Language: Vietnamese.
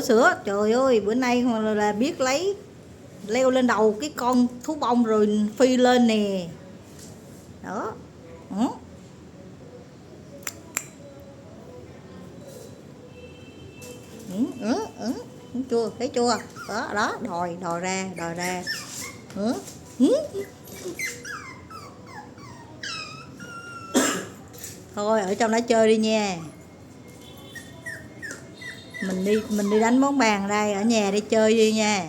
Sữa. Trời ơi, bữa nay là biết leo lên đầu cái con thú bông rồi phi lên nè. Đó. Ừ. Chua, thấy chua. Đó, đòi ra. Ừ. Ừ. Thôi ở trong đó chơi đi nha. Mình đi đánh bóng bàn đây, ở nhà đi chơi đi nha.